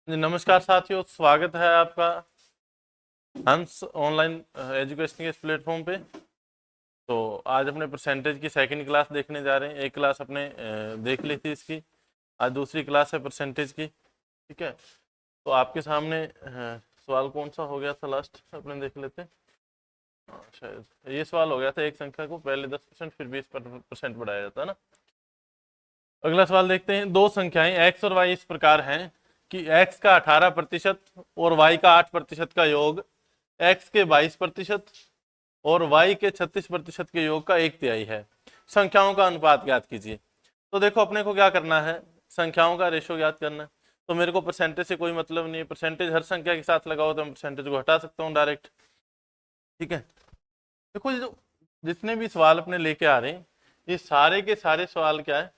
जी, नमस्कार साथियों, स्वागत है आपका हंस ऑनलाइन एजुकेशन के इस प्लेटफॉर्म पे। तो आज अपने परसेंटेज की सेकंड क्लास देखने जा रहे हैं। एक क्लास अपने देख ली थी इसकी, आज दूसरी क्लास है परसेंटेज की। ठीक है, तो आपके सामने सवाल कौन सा हो गया था लास्ट अपने देख लेते हैं। शायद ये सवाल हो गया था, एक संख्या को पहले 10% फिर 20% बढ़ाया जाता है ना। अगला सवाल देखते हैं। दो संख्याएं x और y इस प्रकार हैं कि x का 18% और y का 8% का योग x के 22% और y के 36% के योग का 1/3 है। संख्याओं का अनुपात ज्ञात कीजिए। तो देखो, अपने को क्या करना है, संख्याओं का रेशो ज्ञात करना है। तो मेरे को परसेंटेज से कोई मतलब नहीं है, परसेंटेज हर संख्या के साथ लगाओ तो मैं परसेंटेज को हटा सकता हूँ डायरेक्ट। ठीक है, देखो ये जो जितने भी सवाल अपने लेके आ रहे हैं, ये सारे के सारे सवाल क्या है,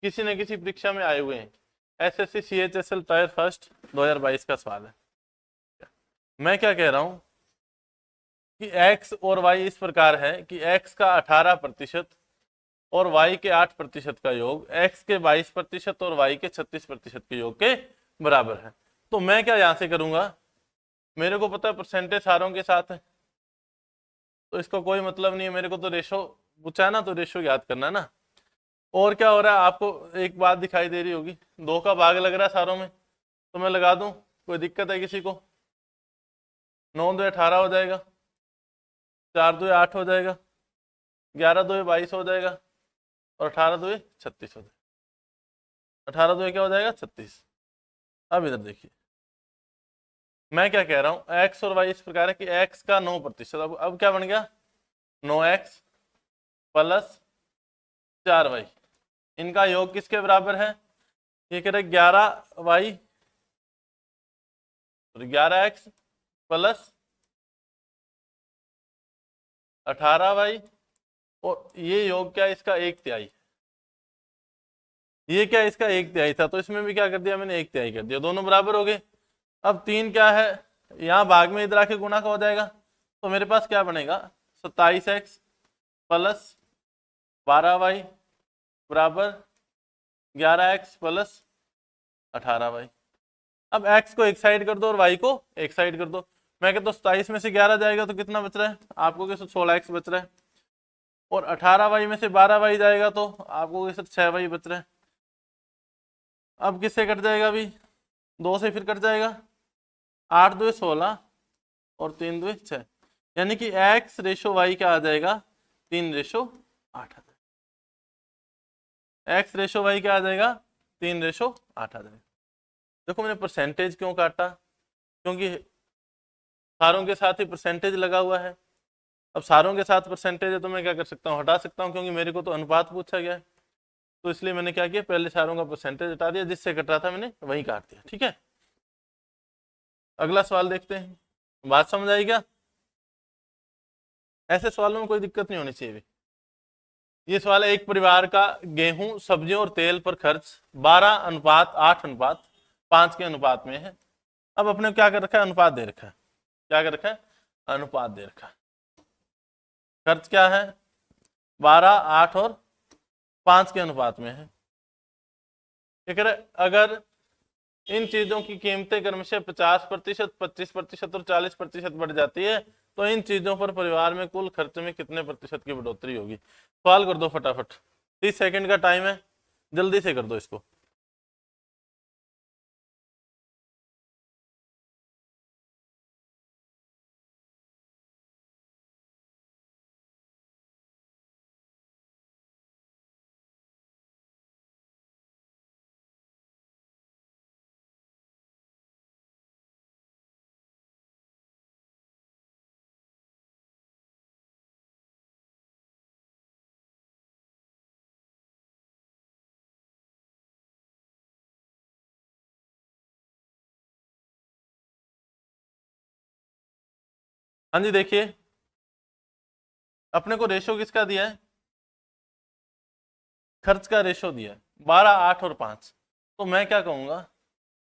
किसी न किसी परीक्षा में आए हुए हैं। एसएससी CHSL टायर फर्स्ट 2022 का सवाल है। मैं क्या कह रहा हूं कि x और y इस प्रकार है कि x का 18% और y के 8% का योग x के 22% और y के 36% के योग के बराबर है। तो मैं क्या यहां से करूंगा, मेरे को पता है परसेंटेज सारों के साथ है, तो इसका कोई मतलब नहीं है। मेरे को तो रेशो पूछा है ना, तो रेशो याद करना है ना। और क्या हो रहा है, आपको एक बात दिखाई दे रही होगी, 2 का भाग लग रहा है सारों में, तो मैं लगा दूं, कोई दिक्कत है किसी को? 9 2 18 हो जाएगा, 4 2 8 हो जाएगा, 11 2 22 हो जाएगा और 18 2 36 हो जाएगा। 18 2 क्या हो जाएगा? 36। अब इधर देखिए, मैं क्या कह रहा हूं, एक्स और वाई इस प्रकार है कि एक्स का 9%, अब क्या बन गया, 9x प्लस 4y, इनका योग किसके बराबर है? ये कह रहे 11y और 11x प्लस 18y, और ये योग क्या है इसका? 1/3। ये क्या इसका 1/3 था, तो इसमें भी क्या कर दिया मैंने, 1/3 कर दिया, दोनों बराबर हो गए। अब 3 क्या है, यहाँ भाग में इधर आके गुणा का हो जाएगा, तो मेरे पास क्या बनेगा, 27x प्लस 12y बराबर 11x प्लस 18y। अब x को एक साइड कर दो और y को एक साइड कर दो। मैं कहता हूँ 27 में से 11 जाएगा तो कितना बच रहा है आपको? कैसे 16x बच रहा है। और 18y में से 12y जाएगा तो आपको कैसे 6y बच रहा है। अब किससे कट जाएगा? अभी 2 से फिर कट जाएगा, 8 2 16 और 3 2 6, यानी कि x रेशो y क्या आ जाएगा? 3:8 आ जाएगा। x रेशो y क्या आ जाएगा? 3:8 आ जाएगा। देखो मैंने परसेंटेज क्यों काटा, क्योंकि सारों के साथ ही परसेंटेज लगा हुआ है। अब सारों के साथ परसेंटेज है तो मैं क्या कर सकता हूँ, हटा सकता हूँ, क्योंकि मेरे को तो अनुपात पूछा गया है। तो इसलिए मैंने क्या किया, पहले सारों का परसेंटेज हटा दिया, जिससे कट रहा था मैंने वही काट दिया। ठीक है, अगला सवाल देखते हैं। बात समझ आई क्या? ऐसे सवालों में कोई दिक्कत नहीं होनी चाहिए। ये सवाल है, एक परिवार का गेहूं, सब्जियों और तेल पर खर्च 12:8:5 के अनुपात में है। अब अपने क्या कर रखा है, अनुपात दे रखा है। क्या कर रखा है? अनुपात दे रखा है। खर्च क्या है? 12 8 और 5 के अनुपात में है। अगर इन चीजों की कीमतें क्रमशः 50%, 25% और 40% बढ़ जाती है, तो इन चीजों पर परिवार में कुल खर्च में कितने प्रतिशत की बढ़ोतरी होगी? सवाल कर दो फटाफट, 30 सेकंड का टाइम है, जल्दी से कर दो इसको। हाँ जी, देखिए अपने को रेशो किसका दिया है? खर्च का रेशो दिया है 12 8 और 5। तो मैं क्या कहूंगा,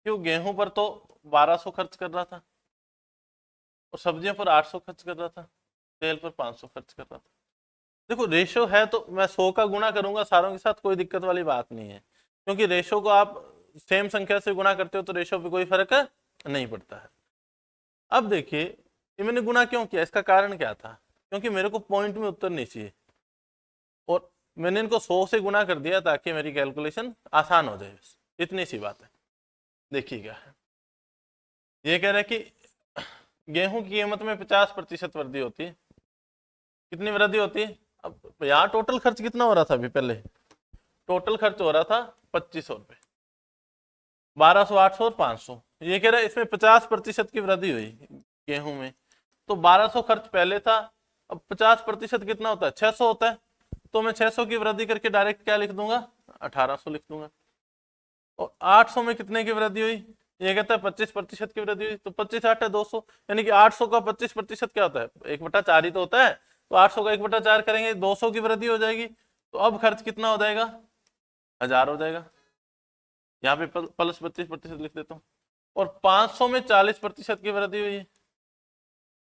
क्यों गेहूं पर तो 1200 खर्च कर रहा था और सब्जियों पर 800 खर्च कर रहा था, तेल पर 500 खर्च कर रहा था। देखो रेशो है तो मैं 100 का गुणा करूंगा सारों के साथ, कोई दिक्कत वाली बात नहीं है, क्योंकि रेशो को आप सेम संख्या से गुना करते हो तो रेशो पे कोई फर्क नहीं पड़ता है। अब देखिए ये मैंने गुना क्यों किया, इसका कारण क्या था, क्योंकि मेरे को पॉइंट में उत्तर नहीं चाहिए और मैंने इनको 100 से गुना कर दिया ताकि मेरी कैलकुलेशन आसान हो जाए, बस इतनी सी बात है। देखिए क्या है, ये कह रहा है कि गेहूं की कीमत में 50% वृद्धि होती है। कितनी वृद्धि होती है? अब यहाँ टोटल खर्च कितना हो रहा था, अभी पहले टोटल खर्च हो रहा था 2500 रुपये, 1200, 800 और 500। ये कह रहा है इसमें 50% की वृद्धि हुई गेहूं में, तो 1200 खर्च पहले था, अब 50% कितना होता है, 600 होता है, तो मैं 600 की वृद्धि करके डायरेक्ट क्या लिख दूंगा, 1800 लिख दूंगा। और 800 में कितने की वृद्धि हुई, ये कहता है 25% की वृद्धि हुई, तो 25 8 है 200, यानी कि 800 का 25% क्या होता है, 1/4 ही तो होता है, तो 800 का 1/4 करेंगे 200 की वृद्धि हो जाएगी। तो अब खर्च कितना हो जाएगा, 1000 हो जाएगा। यहाँ पे प्लस 25% लिख देता हूँ। और 500 में 40% की वृद्धि हुई है,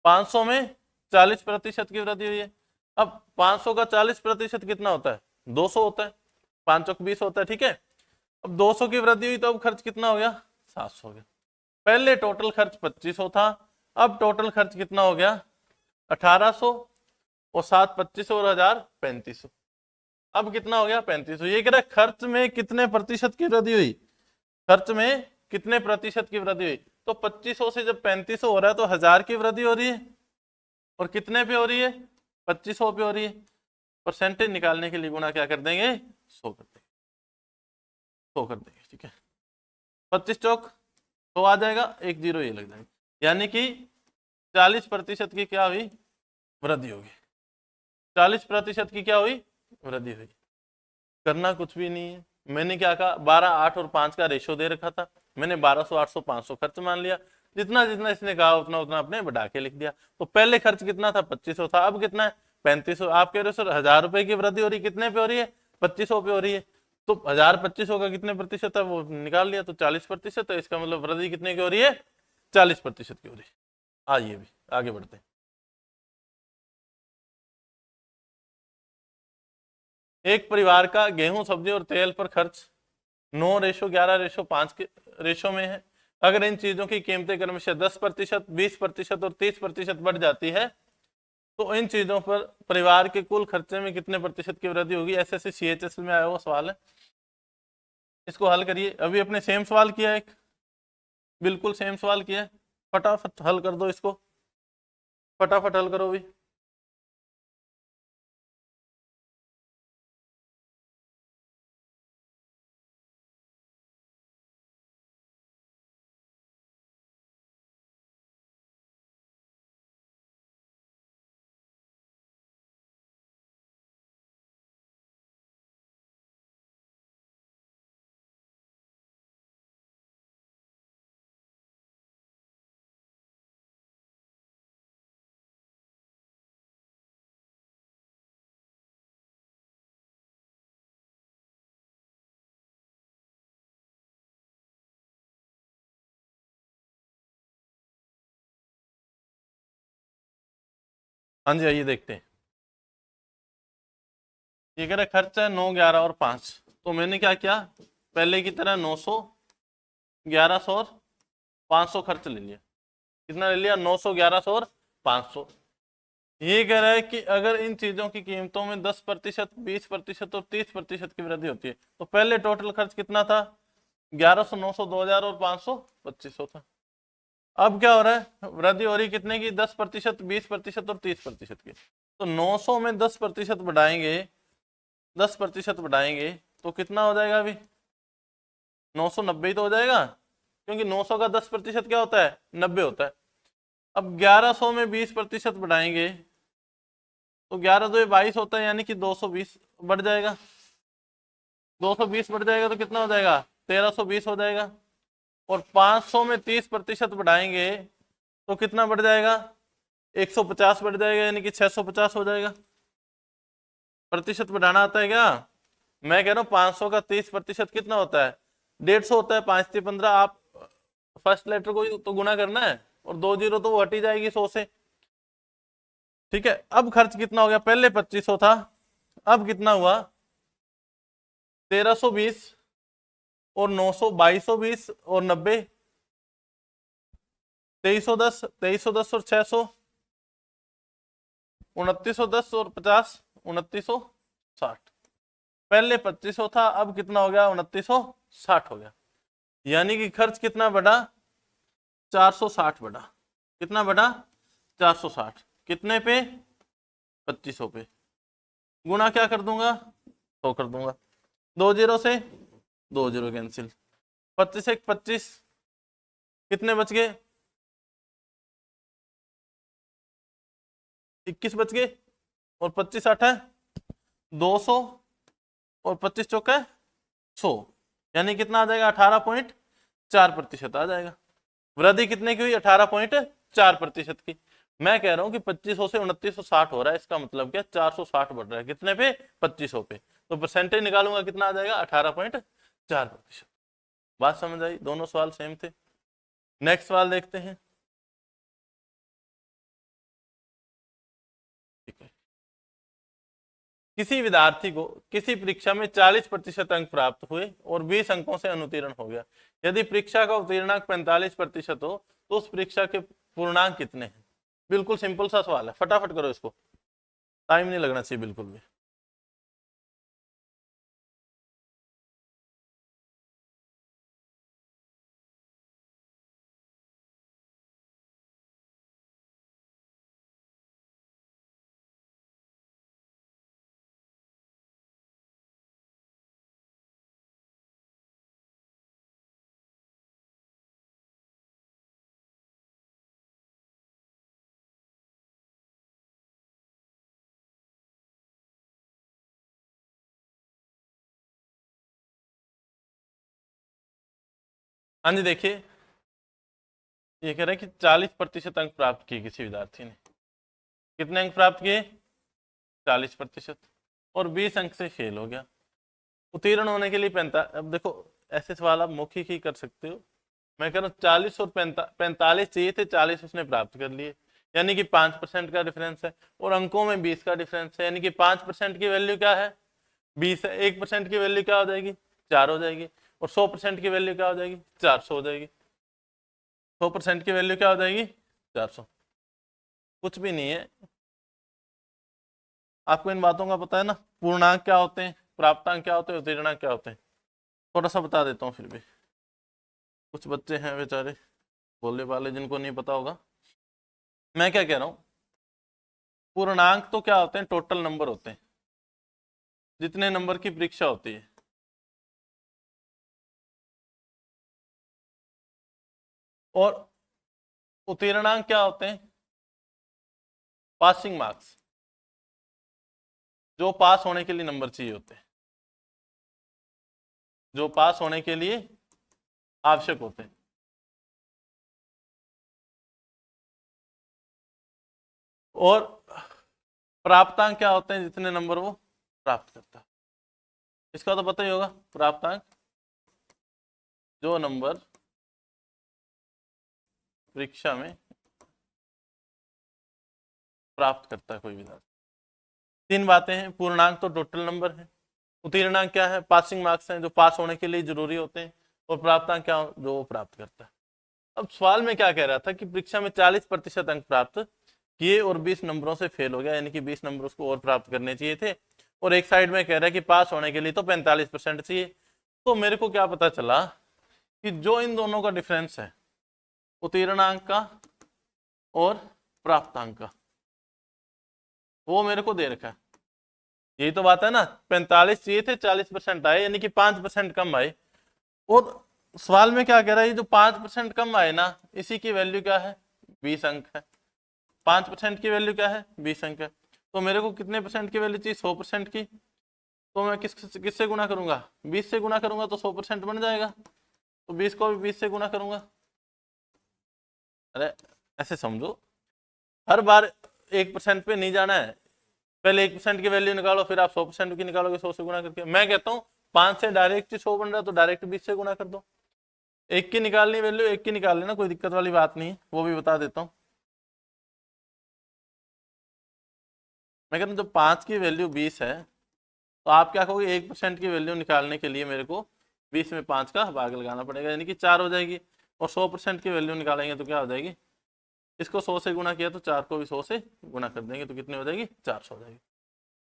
500 में 40% की वृद्धि हुई है। अब 500 का 40% कितना होता है, 200 होता है, 5 चौक 20 होता है, ठीक है। अब 200 की वृद्धि हुई तो अब खर्च कितना हो गया, 700 हो गया। पहले टोटल खर्च 2500 था, अब टोटल खर्च कितना हो गया, 1800, और 7 2500 और 1000 3500। अब कितना हो गया, 3500। ये कह रहा है खर्च में कितने प्रतिशत की वृद्धि हुई, खर्च में कितने प्रतिशत की वृद्धि हुई। तो 2500 से जब 3500 हो रहा है तो 1000 की वृद्धि हो रही है, और कितने पे हो रही है, 2500 पे हो रही है। परसेंटेज निकालने के लिए गुणा क्या कर देंगे, 100 कर देंगे, 100 कर देंगे, ठीक है। 25 चौक 100 आ जाएगा, 1 0 ये लग जाएगा, यानी कि 40% की क्या हुई, वृद्धि होगी। 40% की क्या हुई, वृद्धि हुई। करना कुछ भी नहीं है, मैंने क्या कहा, 12 8 और 5 का रेशो दे रखा था, मैंने 1200 800 500 खर्च मान लिया, जितना जितना इसने कहा उतना उतना अपने बढ़ा के लिख दिया। तो पहले खर्च कितना था, 2500 था, अब कितना है, 3500। आप कह रहे हो सर 1000 रुपए की वृद्धि हो रही, कितने पे हो रही है, 2500 पे हो रही है, तो 1000 2500 का कितने प्रतिशत है वो निकाल लिया, तो 40%। तो इसका मतलब वृद्धि कितने की हो रही है, 40% की हो रही है। आइए भी आगे बढ़ते हैं। एक परिवार का गेहूं सब्जी और तेल पर खर्च 9:11:5 के रेशो में है। अगर इन चीजों की कीमतें क्रमशः 10%, 20% और 30% बढ़ जाती है तो इन चीजों पर परिवार के कुल खर्चे में कितने प्रतिशत की वृद्धि होगी। एसएससी सीएचएसएल में आया हुआ सवाल है, इसको हल करिए। अभी अपने सेम सवाल किया है, एक बिल्कुल सेम सवाल किया है, फटाफट हल कर दो इसको, फटाफट हल करो भी। हाँ जी, आइए देखते हैं। ये कह रहा है खर्च है 9 11 और 5, तो मैंने क्या किया, पहले की तरह 900 1100 और 500 खर्च ले लिया। कितना ले लिया, 900 1100 और 500। ये कह रहा है कि अगर इन चीजों की कीमतों में 10%, 20% और 30% की वृद्धि होती है तो पहले टोटल खर्च कितना था, 1100 900 2000 और 500 2500 था। अब क्या हो रहा है, वृद्धि हो रही कितने की, 10%, 20% और 30% की। तो 900 में 10% बढ़ाएंगे, 10% बढ़ाएंगे तो कितना हो जाएगा, अभी 990 ही तो हो जाएगा, क्योंकि 900 का 10% क्या होता है, 90 होता है। अब 1100 में 20% बढ़ाएंगे तो 11 2 22 होता है, यानी कि 220 बढ़ जाएगा, 220 बढ़ जाएगा तो कितना हो जाएगा, 1320 हो जाएगा। और 500 में 30% बढ़ाएंगे तो कितना बढ़ जाएगा, 150 बढ़ जाएगा, यानी कि 650 हो जाएगा। प्रतिशत बढ़ाना आता है क्या, मैं कह रहा हूँ 500 का 30% कितना होता है, 150 होता है, 5 3 15। आप फर्स्ट लेटर को तो गुना करना है, और 2 0 तो वो हटी जाएगी 100 से, ठीक है। अब खर्च कितना हो गया, पहले 2500 था, अब कितना हुआ 1320, और 900, 2220 और 90, 2310, 2310 और 600, 2910 और 50, 2960। पहले 2500 था, अब कितना हो गया, 2960 हो गया। यानी कि खर्च कितना बढ़ा, 460 बढ़ा। कितना बढ़ा, 460। कितने पे, 2500 पे। गुणा क्या कर दूंगा, 100 कर दूंगा। 2 जीरो से 2 जीरो कैंसिल। 25 एक 25, कितने बच गए, 21 बच गए। और 25 8 है 200, और 25 चौका है 100। यानी कितना आ जाएगा, 18.4% आ जाएगा। वृद्धि कितने की हुई, 18.4% की। मैं कह रहा हूं कि 2500 से 2960 हो रहा है, इसका मतलब क्या, 460 बढ़ रहा है। कितने पे, 2500 पे। तो परसेंटेज निकालूंगा, कितना आ जाएगा, 18.4%। बात समझ आई, दोनों सवाल सेम थे। नेक्स्ट सवाल देखते हैं। ठीक है, किसी विद्यार्थी को किसी परीक्षा में 40% अंक प्राप्त हुए और 20 अंकों से अनुत्तीर्ण हो गया। यदि परीक्षा का उत्तीर्णांक 45% हो तो उस परीक्षा के पूर्णांक कितने हैं। बिल्कुल सिंपल सा सवाल है, फटाफट करो इसको, टाइम नहीं लगना चाहिए बिल्कुल भी। हाँ जी, देखिए ये कह रहा है कि 40% अंक प्राप्त किए किसी विद्यार्थी ने। कितने अंक प्राप्त किए, 40%, और 20 अंक से फेल हो गया। उत्तीर्ण होने के लिए 45, अब देखो ऐसे सवाल आप मौखिक ही कर सकते हो। मैं कह रहा हूँ 40 और 45 चाहिए थे, 40 उसने प्राप्त कर लिए, यानी कि 5% का डिफरेंस है। और अंकों में 20 का डिफरेंस है, यानी कि 5% की वैल्यू क्या है, 20 है। 1% की वैल्यू क्या हो जाएगी, 4 हो जाएगी। और 100% की वैल्यू क्या हो जाएगी, 400 हो जाएगी। 100% की वैल्यू क्या हो जाएगी, 400। कुछ भी नहीं है, आपको इन बातों का पता है ना। पूर्णांक क्या होते हैं, प्राप्तांक क्या होते हैं, उत्तीर्णांक क्या होते हैं, थोड़ा सा बता देता हूँ फिर भी। कुछ बच्चे हैं बेचारे बोलने वाले जिनको नहीं पता होगा। मैं क्या कह रहा हूँ, पूर्णांक तो क्या होते हैं, टोटल नंबर होते हैं, जितने नंबर की परीक्षा होती है। और उत्तीर्णांक क्या होते हैं, पासिंग मार्क्स, जो पास होने के लिए नंबर चाहिए होते हैं, जो पास होने के लिए आवश्यक होते हैं। और प्राप्तांक क्या होते हैं, जितने नंबर वो प्राप्त करता है। इसका तो पता ही होगा, प्राप्तांक जो नंबर परीक्षा में प्राप्त करता है कोई विद्यार्थी। तीन बातें हैं, पूर्णांक तो टोटल नंबर है, उत्तीर्णांक क्या है, पासिंग मार्क्स हैं जो पास होने के लिए जरूरी होते हैं, और प्राप्तांक क्या जो वो प्राप्त करता है। अब सवाल में क्या कह रहा था कि परीक्षा में 40% अंक प्राप्त किए और 20 नंबरों से फेल हो गया, यानी कि 20 नंबर उसको और प्राप्त करने चाहिए थे। और एक साइड में कह रहा है कि पास होने के लिए तो 45% चाहिए। तो मेरे को क्या पता चला कि जो इन दोनों का डिफरेंस है, उत्तीर्णांक का और प्राप्तांक का, वो मेरे को दे रखा है। यही तो बात है ना, 45 चाहिए थे, 40% आए, यानी कि 5% कम आए। और सवाल में क्या कह रहा है, ये जो 5% कम आए ना, इसी की वैल्यू क्या है, 20 अंक है। 5% की वैल्यू क्या है, 20 अंक है। तो मेरे को कितने परसेंट की वैल्यू चाहिए, 100% की। तो मैं किससे गुणा करूंगा, 20 से गुणा करूंगा तो 100% बन जाएगा। तो 20 को भी 20 से गुणा करूंगा। अरे ऐसे समझो, हर बार 1% पे नहीं जाना है। पहले 1% की वैल्यू निकालो, फिर आप 100% की निकालोगे 100 से गुणा करके। मैं कहता हूँ 5 से डायरेक्ट 100 बन रहा है, तो डायरेक्ट 20 से गुणा कर दो। एक की निकालनी वैल्यू, एक की निकाल लेना, कोई दिक्कत वाली बात नहीं है, वो भी बता देता हूँ। मैं कहता हूँ जब 5 की वैल्यू 20 है, तो आप क्या कहोगे, 1% की वैल्यू निकालने के लिए मेरे को 20 में 5 का भाग लगाना पड़ेगा, यानी कि 4 हो जाएगी। और 100% की वैल्यू निकालेंगे तो क्या हो जाएगी, इसको 100 से गुना किया तो 4 को भी 100 से गुना कर देंगे तो कितनी हो जाएगी, 400 हो जाएगी।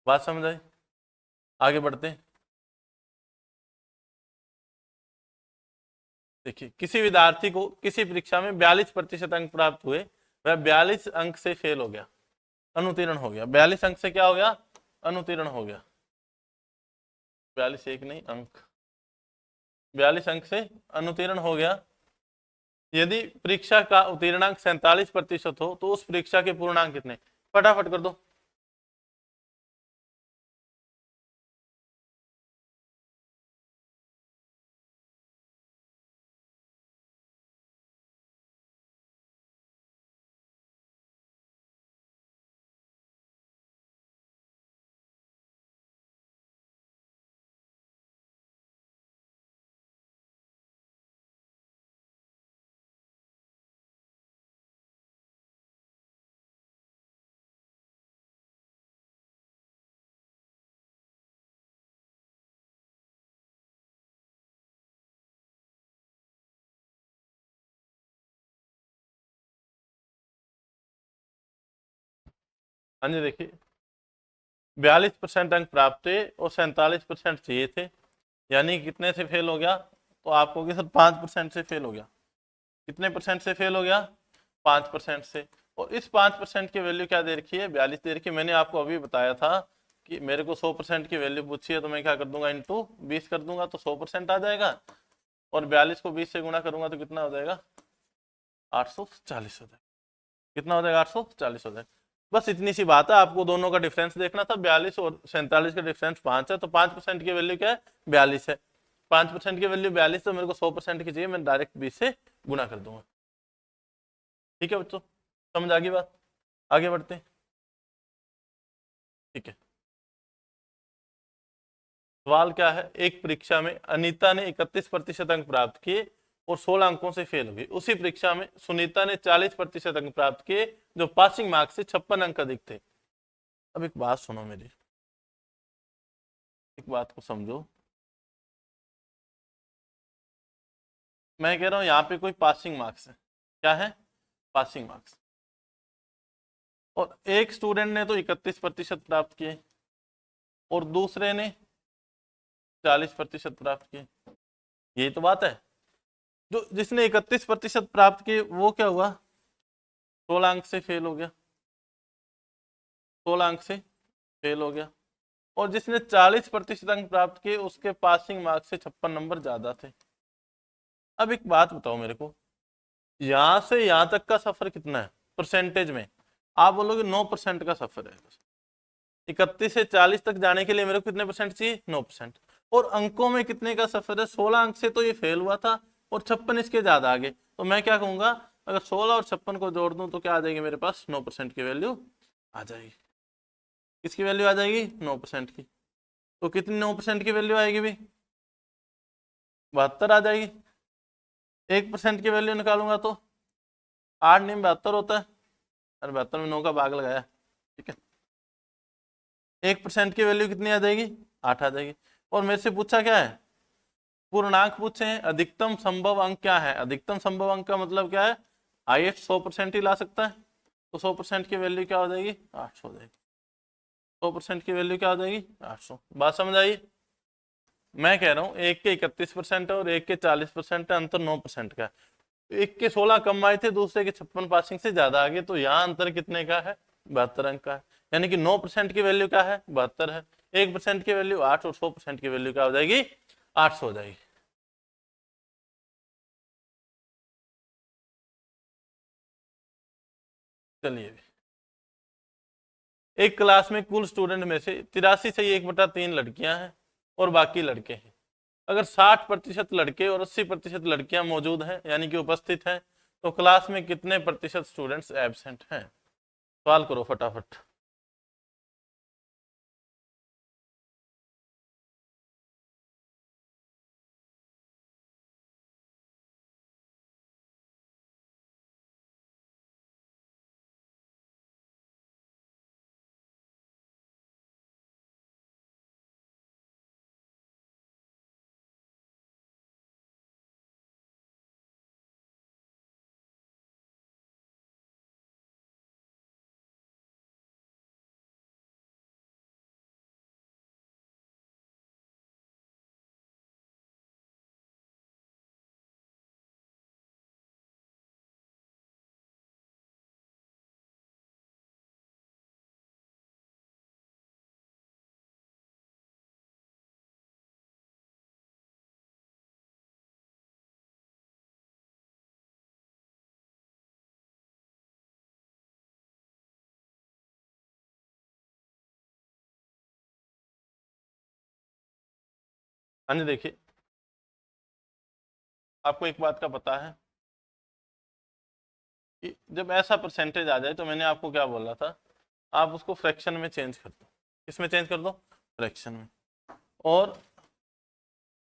बात समझ आई? आगे बढ़ते हैं। देखिए, किसी विद्यार्थी को किसी परीक्षा में 42% अंक प्राप्त हुए, वह 42 अंक से फेल हो गया, अनुत्तीर्ण हो गया। 42 अंक से क्या हो गया, अनुत्तीर्ण हो गया। 42 एक नहीं अंक, 42 अंक से अनुत्तीर्ण हो गया। यदि परीक्षा का उत्तीर्णांक 47% हो तो उस परीक्षा के पूर्णांक कितने, फटाफट कर दो। हाँ जी, देखिए 42% अंक प्राप्त थे और 47% चाहिए थे, यानी कितने से फेल हो गया, तो आप कहोगे सर 5% से फेल हो गया। कितने परसेंट से फेल हो गया, 5% से। और इस 5% की वैल्यू क्या दे रखी है, 42 दे रखी है। मैंने आपको अभी बताया था कि मेरे को 100% की वैल्यू पूछी है तो मैं क्या कर दूंगा, इंटू 20 कर दूंगा तो 100% आ जाएगा। और 42 को 20 से गुणा करूंगा तो कितना हो जाएगा, 840 हो जाएगा। कितना हो जाएगा, 840 हो जाएगा। बस इतनी सी बात है, आपको दोनों का डिफरेंस देखना था। 42 और 47 का डिफरेंस 5 है, तो 5% की वैल्यू क्या है, 42 है। 5% की वैल्यू 42, तो मेरे को 100% की चाहिए, मैं डायरेक्ट 20 से गुना कर दूंगा। ठीक है बच्चों, समझ आ गई बात? आगे बढ़ते हैं। ठीक है, सवाल क्या है, एक परीक्षा में अनीता ने 31% अंक प्राप्त किए और 16 अंकों से फेल हो गई। उसी परीक्षा में सुनीता ने 40% अंक प्राप्त किए, जो पासिंग मार्क्स से 56 अंक अधिक थे। अब एक बात सुनो मेरी, एक बात को समझो। मैं कह रहा हूं यहाँ पे कोई पासिंग मार्क्स है, क्या है, पासिंग मार्क्स। और एक स्टूडेंट ने तो 31% प्राप्त किए और दूसरे ने 40% प्राप्त किए, यही तो बात है। जो जिसने 31% प्राप्त किए वो क्या हुआ, 16 अंक से फेल हो गया, 16 अंक से फेल हो गया। और जिसने 40% अंक प्राप्त किए उसके पासिंग मार्क्स से 56 नंबर ज्यादा थे। अब एक बात बताओ मेरे को, यहां से यहां तक का सफर कितना है परसेंटेज में, आप बोलोगे 9% का सफर है। 31 से 40 तक जाने के लिए मेरे को कितने परसेंट चाहिए, 9%। और अंकों में कितने का सफर है, 16 अंक से तो ये फेल हुआ था और 56 इसके ज्यादा आगे। तो मैं क्या कहूंगा, अगर 16 और 56 को जोड़ दूं तो क्या आ जाएगी मेरे पास, 9% की वैल्यू आ जाएगी। किसकी वैल्यू आ जाएगी, 9% की। तो कितनी 9% की वैल्यू आएगी भी, 72 आ जाएगी। 1% की वैल्यू निकालूंगा तो 8 नहीं 72 होता है, और 72 में 9 का भाग लगाया, ठीक है। 1% की वैल्यू कितनी आ जाएगी, 8 आ जाएगी। और मेरे से पूछा क्या है, पूर्णांक पूछे हैं, अधिकतम संभव अंक क्या है। अधिकतम संभव अंक का मतलब क्या है, हाईएस्ट 100% ही ला सकता है। तो 100% की वैल्यू क्या हो जाएगी, 800 हो जाएगी। 100% की वैल्यू क्या हो जाएगी, 800। बात समझ आई? मैं कह रहा हूँ एक के 31% है और एक के 40% है, अंतर 9% का है। एक के 16 कम आए थे, दूसरे के 56 पासिंग से ज्यादा आगे, तो यहाँ अंतर कितने का है, 72 अंक का है। यानी कि 9% की वैल्यू क्या है, 72 है। 1% की वैल्यू 8 और 100% की वैल्यू क्या हो जाएगी, 800 हो जाएगी। चलिए, एक क्लास में कुल स्टूडेंट में से 83 से 1/3 लड़कियां हैं और बाकी लड़के हैं। अगर 60% लड़के और 80% लड़कियां मौजूद हैं, यानी कि उपस्थित हैं, तो क्लास में कितने प्रतिशत स्टूडेंट्स एबसेंट हैं। सवाल करो फटाफट। हाँ जी, देखिए आपको एक बात का पता है कि जब ऐसा परसेंटेज आ जाए तो मैंने आपको क्या बोला था, आप उसको फ्रैक्शन में चेंज कर दो। किसमें चेंज कर दो? फ्रैक्शन में। और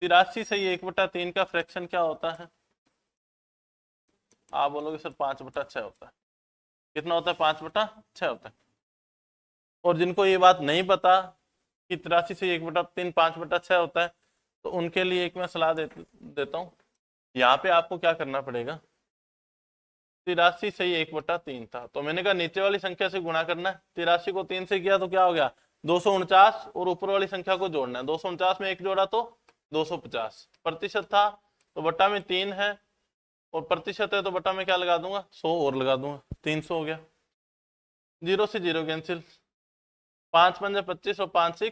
83 से 1/3 का फ्रैक्शन क्या होता है? आप बोलोगे सर 5/6 होता है। कितना होता है? 5/6 होता है। और जिनको ये बात नहीं पता कि 83 से 1/3 5/6 होता है, तो उनके लिए एक मैं सलाह देता हूँ। यहाँ पे आपको क्या करना पड़ेगा, 83 से 1/3 था तो मैंने कहा नीचे वाली संख्या से गुणा करना है। 83 को 3 से किया तो क्या हो गया? 249, और ऊपर वाली संख्या को जोड़ना है। 249 में 1 जोड़ा तो 250। प्रतिशत था तो बट्टा में 3 है, और प्रतिशत है तो बट्टा में क्या लगा दूंगा? 100 और लगा दूंगा, 300 हो गया। 0 से 0 कैंसिल, 5 पंजे 25 और 5 6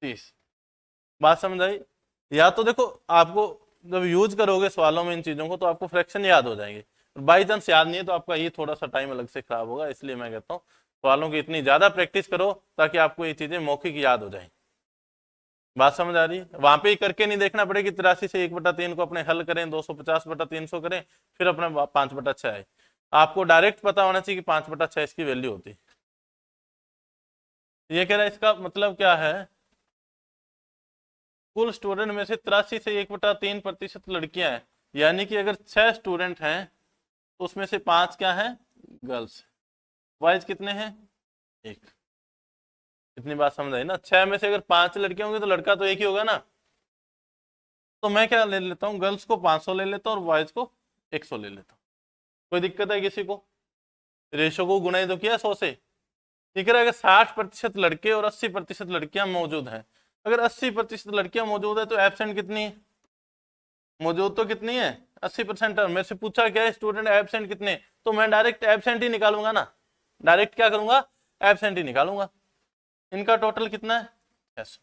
30। बात समझ आई? या तो देखो, आपको जब यूज करोगे सवालों में इन चीजों को तो आपको फ्रैक्शन याद हो जाएंगे। बाई चांस याद नहीं है तो आपका ये थोड़ा सा टाइम अलग से खराब होगा। इसलिए मैं कहता हूँ सवालों की इतनी ज्यादा प्रैक्टिस करो ताकि आपको ये चीजें मौखिक याद हो जाए। बात समझ आ रही है? वहां पे ही करके नहीं देखना पड़ेगी 83 से 1/3 को अपने हल करें, 250/300 करें, फिर अपने 5/6 आए। आपको डायरेक्ट पता होना चाहिए कि 5/6 इसकी वैल्यू होती है। ये कह रहा है इसका मतलब क्या है, कुल स्टूडेंट में से 83 से 1/3% लड़कियां हैं, यानी कि अगर 6 स्टूडेंट हैं तो उसमें से 5 क्या हैं? गर्ल्स। बॉयज कितने हैं? 1। इतनी बात समझ आई ना? 6 में से अगर 5 लड़कियां होंगी तो लड़का तो एक ही होगा ना। तो मैं क्या ले लेता हूँ, गर्ल्स को 500 ले लेता हूँ और बॉयज को 100 ले लेता हूँ। कोई दिक्कत है किसी को? रेशो को गुना ही तो किया 100 से। ठीक है, अगर 60% लड़के और 80% लड़कियां मौजूद हैं, अगर 80% लड़कियां मौजूद है तो एब्सेंट कितनी है? मौजूद तो कितनी है? 80%। मेरे से पूछा क्या है स्टूडेंट एब्सेंट कितने, तो मैं डायरेक्ट एब्सेंट ही निकालूंगा ना। डायरेक्ट क्या करूंगा? एब्सेंट ही निकालूंगा। इनका टोटल कितना है? 600।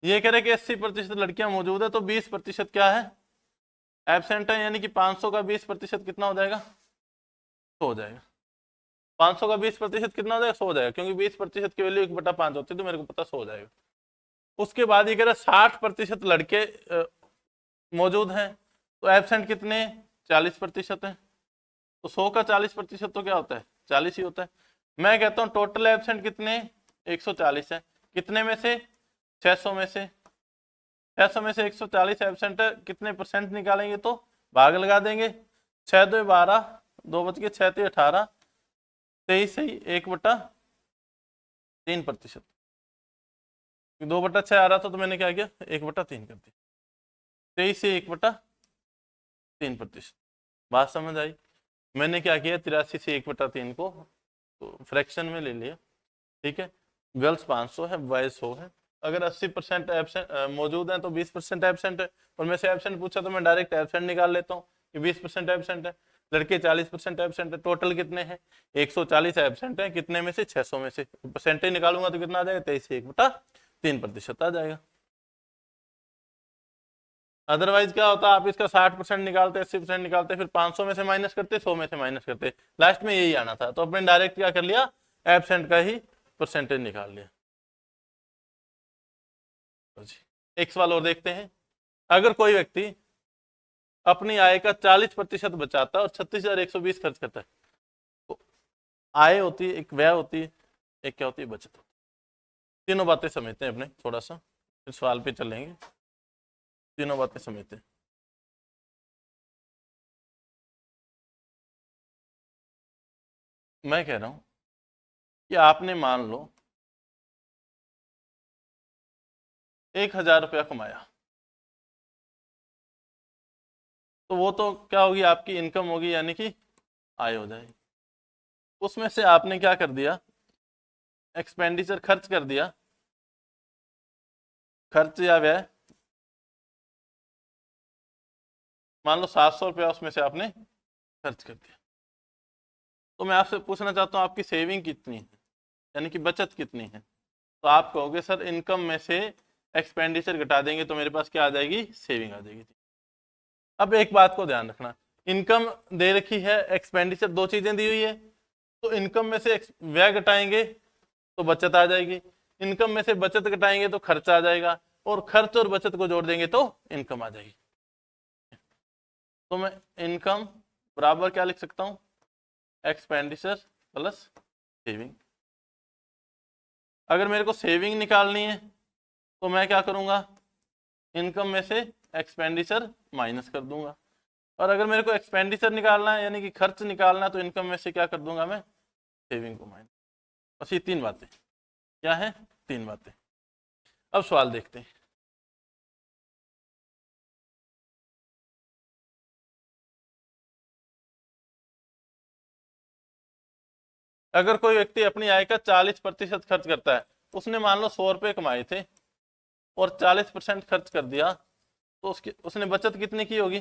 ये कह रहे कि 80% लड़कियां मौजूद है तो 20% क्या है? एब्सेंट है, यानी कि 500 का 20% कितना हो जाएगा? 100 हो जाएगा। 500 का 20% कितना हो जाएगा? 100 हो जाएगा, क्योंकि 20% की वैल्यू 1/5 होती है, तो मेरे को पता 100 हो जाएगा। उसके बाद ये कह रहा 60% लड़के मौजूद हैं तो एब्सेंट कितने? 40% है। तो 100 का 40% तो क्या होता है? 40 ही होता है। मैं कहता हूँ टोटल एब्सेंट कितने? 140 है। कितने में से? 600 में से। 600 में से 140 एब्सेंट है, कितने परसेंट निकालेंगे? तो भाग लगा देंगे। 6 2 12, 2 बच गए, 6 3 18, 23 से 1/3%। 2/6 आ रहा था तो मैंने क्या किया? 1/3 कर दिया। 23 से 1/3%। बात समझ आई? मैंने क्या किया, 83 से 1/3 को तो फ्रैक्शन में ले लिया। ठीक है, गर्ल्स 500 है, बॉयज 100 है। अगर 80% एब्सेंट मौजूद हैं तो 20% एब्सेंट है, और मैं से एब्सेंट पूछा तो मैं डायरेक्ट एब्सेंट निकाल लेता हूँ कि 20% एब्सेंट है। लड़के 40% एब्सेंट है। टोटल कितने हैं? 140 एब्सेंट है। कितने में से? 600 में से। परसेंटेज निकालूंगा तो कितना आ जाएगा? 23 से 1/3% आ जाएगा। अदरवाइज क्या होता है, आप इसका 60% निकालते, 80% निकालते, फिर 500 में से माइनस करते, 100 में से माइनस करते, लास्ट में यही आना था। तो अपने डायरेक्ट क्या कर लिया? एब्सेंट का ही परसेंटेज निकाल लिया। एक सवाल और देखते हैं। अगर कोई व्यक्ति अपनी आय का 40% बचाता है और 36,120 खर्च करता है, तो आय होती है एक, व्यय होती है एक, क्या होती है? बचत होती है। तीनों बातें समझते हैं अपने थोड़ा सा, फिर सवाल पे चलेंगे। तीनों बातें समझते हैं। मैं कह रहा हूं कि आपने मान लो 1,000 रुपया कमाया, तो वो तो क्या होगी? आपकी इनकम होगी, यानी कि आय हो जाएगी। उसमें से आपने क्या कर दिया? एक्सपेंडिचर, खर्च कर दिया। खर्च या व्यय, मान लो 700 रुपया उसमें से आपने खर्च कर दिया। तो मैं आपसे पूछना चाहता हूँ आपकी सेविंग कितनी है, यानी कि बचत कितनी है? तो आप कहोगे सर इनकम में से एक्सपेंडिचर घटा देंगे तो मेरे पास क्या आ जाएगी? सेविंग आ जाएगी। अब एक बात को ध्यान रखना, इनकम दे रखी है, एक्सपेंडिचर, दो चीजें दी हुई है। तो इनकम में से व्यय घटाएंगे तो बचत आ जाएगी, इनकम में से बचत घटाएंगे तो खर्च आ जाएगा। और खर्च और बचत को जोड़ देंगे तो इनकम आ जाएगी। तो मैं इनकम बराबर क्या लिख सकता हूं, एक्सपेंडिचर प्लस सेविंग। अगर मेरे को सेविंग निकालनी है तो मैं क्या करूंगा, इनकम में से एक्सपेंडिचर माइनस कर दूंगा। और अगर मेरे को एक्सपेंडिचर निकालना है यानी कि खर्च निकालना है तो इनकम में से क्या कर दूंगा मैं, सेविंग को माइनस। बस ये तीन बातें क्या है, तीन बातें। अब सवाल देखते हैं। अगर कोई व्यक्ति अपनी आय का 40% खर्च करता है, उसने मान लो 100 रुपये कमाए थे और 40% खर्च कर दिया, तो उसने बचत कितनी की होगी,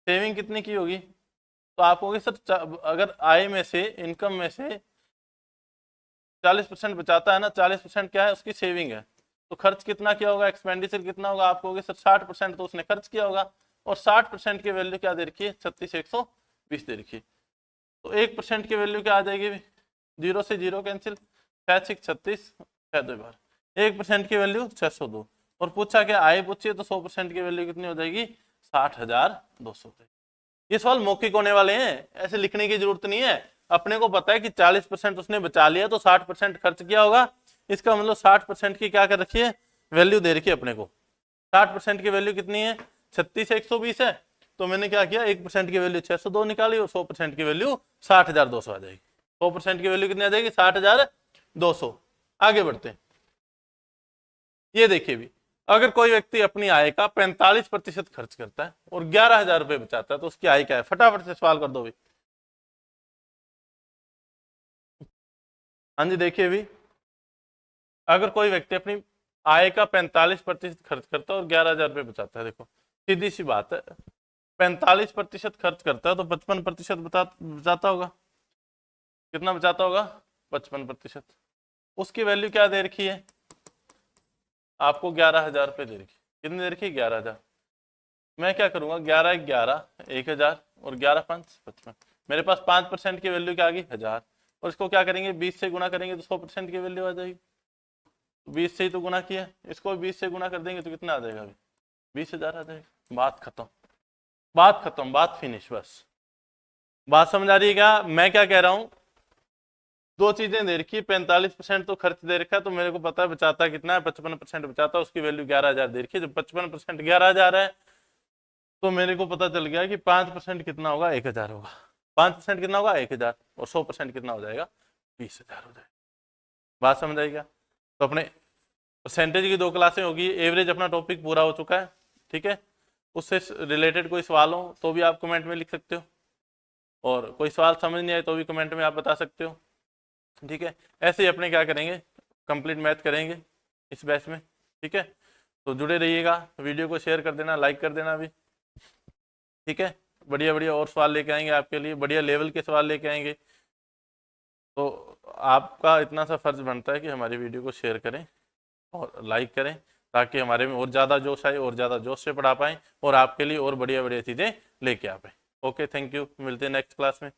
सेविंग कितनी की होगी। तो आप कहोगे सर अगर आय में से, इनकम में से 40% बचाता है ना, 40% क्या है उसकी सेविंग है, तो खर्च कितना किया होगा, एक्सपेंडिचर कितना होगा। आप कहोगे सर 60% तो उसने खर्च किया होगा, और 60% की वैल्यू क्या दे रखी है, 36,120 दे रखी है। तो 1% की वैल्यू क्या आ जाएगी, 0 से 0 कैंसिल, 36 दो बार, 1% की वैल्यू 602। और पूछा क्या, आय पूछी है तो 100% की वैल्यू कितनी हो जाएगी, 60,200। ये सवाल मौखिक होने वाले हैं, ऐसे लिखने की जरूरत नहीं है। अपने को पता है कि 40% उसने बचा लिया तो 60% खर्च किया होगा, इसका मतलब 60% की क्या कर रखी है, वैल्यू दे रखी है अपने को। 60% की वैल्यू कितनी है, 36,120 है, तो मैंने क्या किया, 1% की वैल्यू 602 निकाली और 100% की वैल्यू 60,200 आ जाएगी। 100% की वैल्यू कितनी आ जाएगी, 60,200। आगे बढ़ते हैं। ये देखिए भी, अगर कोई व्यक्ति अपनी आय का 45% खर्च करता है और 11,000 रुपए बचाता है तो उसकी आय क्या है, फटाफट से सवाल कर दो भी। हाँ जी देखिए भी, अगर कोई व्यक्ति अपनी आय का 45% खर्च करता है और 11,000 रुपये बचाता है, देखो सीधी सी बात है, 45% खर्च करता है तो 55% बचाता होगा। कितना बचाता होगा, 55%। उसकी वैल्यू क्या दे रखी है आपको, 11,000 रुपये दे रखी। कितनी दे रखी है, 11,000। मैं क्या करूंगा, 11 11 1,000 और 11 5 55। मेरे पास 5% की वैल्यू क्या आ गई, 1,000। और इसको क्या करेंगे, 20 से गुना करेंगे तो 100% की वैल्यू आ जाएगी। 20 से ही तो गुना किया, इसको 20 से गुना कर देंगे तो कितना आ जाएगा, अभी 20,000 आ जाएगा। बात खत्म, बात खत्म, बात फिनिश। बस बात समझ आ रही है क्या, मैं क्या कह रहा हूं, दो चीजें दे रखी, 45% तो खर्च दे रखा है, तो मेरे को पता है बचाता कितना है, 55% बचाता है, उसकी वैल्यू 11,000 दे रखी है। जब 55% 11,000 है तो मेरे को पता चल गया कि 5% कितना होगा, 1,000 होगा। 5% कितना होगा, 1,000, और 100% कितना हो जाएगा, 20,000 हो जाएगा। बात समझ आई क्या। तो अपने परसेंटेज की 2 क्लासें होगी, एवरेज अपना टॉपिक पूरा हो चुका है, ठीक है। उससे रिलेटेड कोई सवाल हो तो भी आप कमेंट में लिख सकते हो, और कोई सवाल समझ नहीं आए तो भी कमेंट में आप बता सकते हो, ठीक है। ऐसे ही अपने क्या करेंगे, कंप्लीट मैथ करेंगे इस बैच में, ठीक है। तो जुड़े रहिएगा, वीडियो को शेयर कर देना, लाइक कर देना भी, ठीक है। बढ़िया बढ़िया और सवाल लेके आएंगे आपके लिए, बढ़िया लेवल के सवाल लेके आएंगे। तो आपका इतना सा फर्ज बनता है कि हमारी वीडियो को शेयर करें और लाइक करें, ताकि हमारे में और ज़्यादा जोश आए, और ज़्यादा जोश से पढ़ा पाएँ, और आपके लिए और बढ़िया बढ़िया चीज़ें लेके आ पाएँ। ओके, थैंक यू, मिलते हैं नेक्स्ट क्लास में।